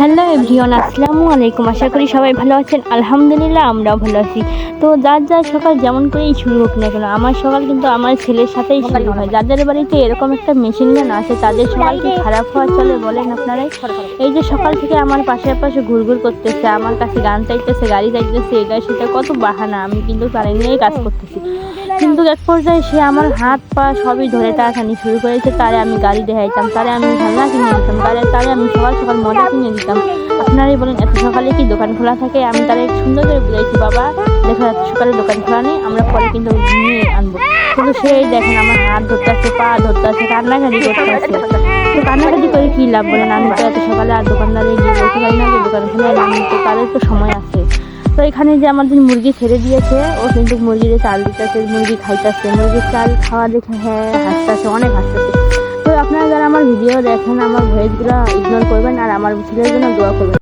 Hello everyone, আসসালামু আলাইকুম। আশা করি সবাই ভালো আছেন। আলহামদুলিল্লাহ আমরাও ভালো আছি। তো যার সকাল যেমন করেই শুরু হোক না কেন, আমার সকাল কিন্তু আমার ছেলের সাথেই শুরু হয়। যাদের বাড়িতে এরকম একটা মেশিন গান আছে তাদের সকাল কি খারাপ হওয়া চলে বলেন আপনারাই? এই যে সকাল থেকে আমার পাশে পাশে ঘুরঘুর করতেছে, আমার কাছে গান চাইতেছে, গাড়ি চাইতেছে, এটা সেটা কত বাহানা। আমি কিন্তু তারে নিয়েই কাজ করতেছি, কিন্তু এক পর্যায়ে সে আমার হাত পা সবই ধরে টানাটানি শুরু করেছে। তারে আমি গাড়ি দেখাইতাম, তারে আমি খেলনা কিনে দিতাম, তারে আমি সকাল সকাল মজা কিনে দিতাম। আপনারাই বলেন এত সকালে কি দোকান খোলা থাকে? আমি তারে সুন্দর করে বুঝাইছি, বাবা দেখো এত সকালে দোকান খোলা নেই, আমরা পরে কিন্তু নিয়ে আনবো। কিন্তু সেই দেখেন আমার হাত ধরতেছে, পা ধরতেছে, কান্নাকাটি করতেছে। তো কান্নাকাটি করে কী লাভ বলেন? আমি তো এত সকালে আর দোকানদারে গিয়ে বলতে পারি না যে দোকান খোলা নেই, আমি তো তাদের তো সময় আছে। তো এখানে যে আমাদের মুরগি ছেড়ে দিয়েছে, ও কিন্তু মুরগির চাল দিতেছে, মুরগি খাইতেছে, মুরগির চাল খাওয়া দেখে হ্যাঁ হাসতেছে, অনেক হাসতেছে। তো আপনারা যারা আমার ভিডিও দেখেন, আমার ভয়েসগুলো ইগনোর করবেন আর আমার ছেলের জন্য দোয়া করবেন।